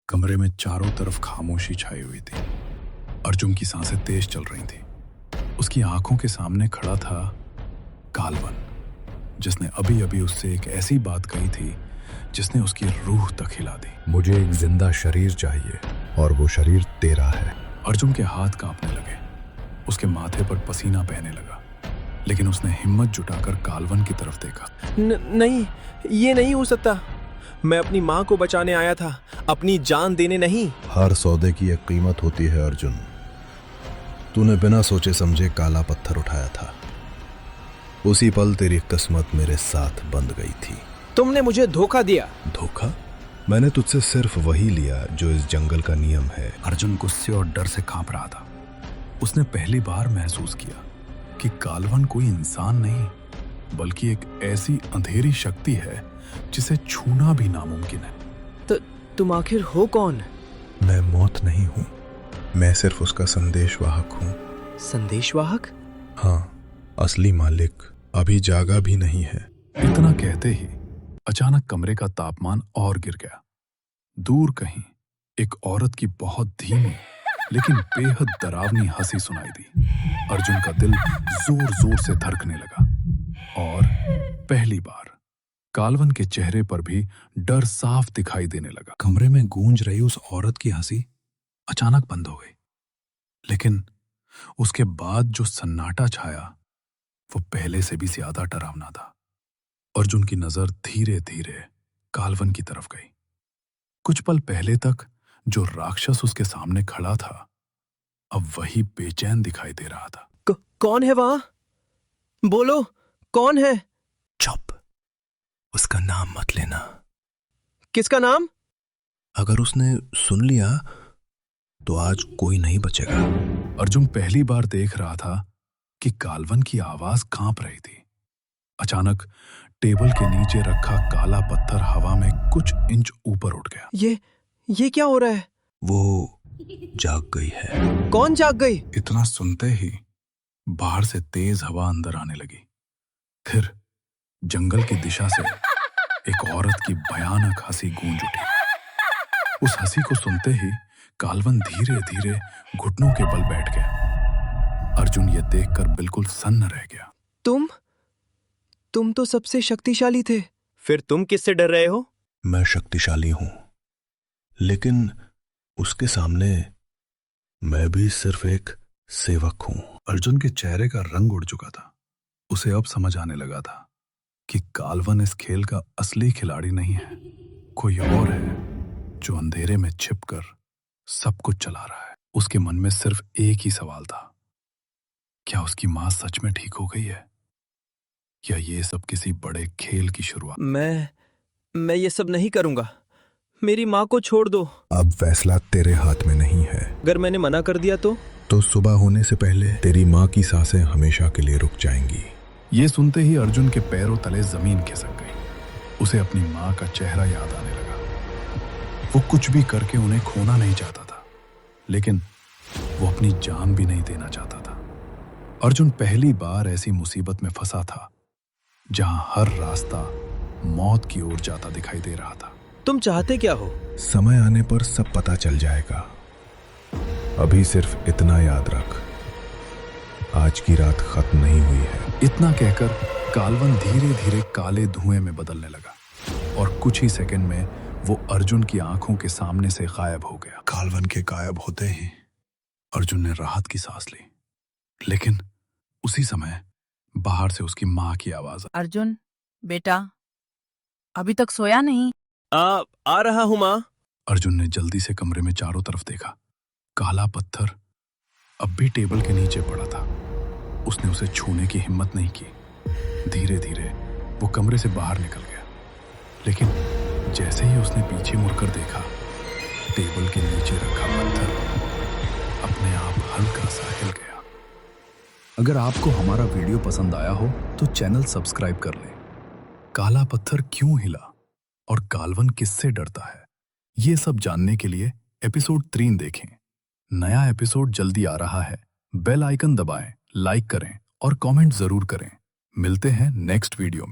कमरे में चारों तरफ खामोशी छाई हुई थी। अर्जुन की सांसें तेज चल रही थी। उसकी आंखों के सामने खड़ा था कालवन, जिसने अभी अभी उससे एक ऐसी बात कही थी जिसने उसकी रूह तक हिला दी। मुझे एक जिंदा शरीर चाहिए और वो शरीर तेरा है। अर्जुन के हाथ कांपने लगे, उसके माथे पर पसीना बहने लगा, लेकिन उसने हिम्मत जुटाकर कालवन की तरफ देखा। नहीं, ये नहीं हो सकता। मैं अपनी माँ को बचाने आया था, अपनी जान देने नहीं। हर सौदे की एक कीमत होती है अर्जुन। तूने बिना सोचे समझे काला पत्थर उठाया था। उसी पल तेरी किस्मत मेरे साथ बंध गई थी। तुमने मुझे धोखा दिया। धोखा? मैंने तुझसे सिर्फ वही लिया जो इस जंगल का नियम है। अर्जुन गुस्से और डर से कांप रहा था। उसने पहली बार महसूस किया कि कालवन कोई इंसान नहीं, बल्कि एक ऐसी अंधेरी शक्ति है जिसे छूना भी नामुमकिन है। तो तुम आखिर हो कौन? मैं मौत नहीं हूं, मैं सिर्फ उसका संदेशवाहक हूं। संदेशवाहक? हाँ, असली मालिक अभी जागा भी नहीं है। इतना कहते ही अचानक कमरे का तापमान और गिर गया। दूर कहीं एक औरत की बहुत धीमी लेकिन बेहद डरावनी हंसी सुनाई दी। अर्जुन का दिल जोर जोर से धड़कने लगा और पहली बार कालवन के चेहरे पर भी डर साफ दिखाई देने लगा। कमरे में गूंज रही उस औरत की हंसी अचानक बंद हो गई, लेकिन उसके बाद जो सन्नाटा छाया वो पहले से भी ज्यादा डरावना था। अर्जुन की नजर धीरे धीरे कालवन की तरफ गई। कुछ पल पहले तक जो राक्षस उसके सामने खड़ा था, अब वही बेचैन दिखाई दे रहा था। कौन है वहां? बोलो, कौन है? चुप, उसका नाम मत लेना। किसका नाम? अगर उसने सुन लिया तो आज कोई नहीं बचेगा। अर्जुन पहली बार देख रहा था कि कालवन की आवाज कांप रही थी। अचानक टेबल के नीचे रखा काला पत्थर हवा में कुछ इंच ऊपर उठ गया। ये क्या हो रहा है? वो जाग गई है। कौन जाग गई? इतना सुनते ही बाहर से तेज हवा अंदर आने लगी। फिर जंगल की दिशा से एक औरत की भयानक हंसी गूंज उठी। उस हंसी को सुनते ही कालवन धीरे धीरे घुटनों के बल बैठ गया। अर्जुन ये देखकर बिल्कुल सन्न रह गया। तुम तो सबसे शक्तिशाली थे, फिर तुम किससे डर रहे हो? मैं शक्तिशाली हूं, लेकिन उसके सामने मैं भी सिर्फ एक सेवक हूं। अर्जुन के चेहरे का रंग उड़ चुका था। उसे अब समझ आने लगा था कि कालवन इस खेल का असली खिलाड़ी नहीं है, कोई और है जो अंधेरे में छिपकर सब कुछ चला रहा है। उसके मन में सिर्फ एक ही सवाल था, क्या उसकी मां सच में ठीक हो गई है, या ये सब किसी बड़े खेल की शुरुआत? मैं ये सब नहीं करूंगा। मेरी माँ को छोड़ दो। अब फैसला तेरे हाथ में नहीं है। अगर मैंने मना कर दिया तो सुबह होने से पहले तेरी माँ की सांसें हमेशा के लिए रुक जाएंगी। ये सुनते ही अर्जुन के पैरों तले जमीन खिसक गई। उसे अपनी माँ का चेहरा याद आने लगा। वो कुछ भी करके उन्हें खोना नहीं चाहता था, लेकिन वो अपनी जान भी नहीं देना चाहता था। अर्जुन पहली बार ऐसी मुसीबत में फंसा था जहां हर रास्ता मौत की ओर जाता दिखाई दे रहा था। तुम चाहते क्या हो? समय आने पर सब पता चल जाएगा। अभी सिर्फ इतना याद रख, आज की रात खत्म नहीं हुई है। इतना कहकर कालवन धीरे धीरे काले धुएं में बदलने लगा और कुछ ही सेकंड में वो अर्जुन की आंखों के सामने से गायब हो गया। कालवन के गायब होते ही अर्जुन ने राहत की सांस ली, लेकिन उसी समय बाहर से उसकी माँ की आवाज आई। अर्जुन बेटा, अभी तक सोया नहीं? आ रहा हूं माँ। अर्जुन ने जल्दी से कमरे में चारों तरफ देखा। काला पत्थर अब भी टेबल के नीचे पड़ा था। उसने उसे छूने की हिम्मत नहीं की। धीरे धीरे वो कमरे से बाहर निकल गया, लेकिन जैसे ही उसने पीछे मुड़कर देखा, टेबल के नीचे रखा पत्थर अपने आप हल्का सा हिल गया। अगर आपको हमारा वीडियो पसंद आया हो तो चैनल सब्सक्राइब कर लें। काला पत्थर क्यों हिला और कालवन किससे डरता है, ये सब जानने के लिए एपिसोड 3 देखें। नया एपिसोड जल्दी आ रहा है। बेल आइकन दबाएं, लाइक करें और कमेंट जरूर करें। मिलते हैं नेक्स्ट वीडियो में।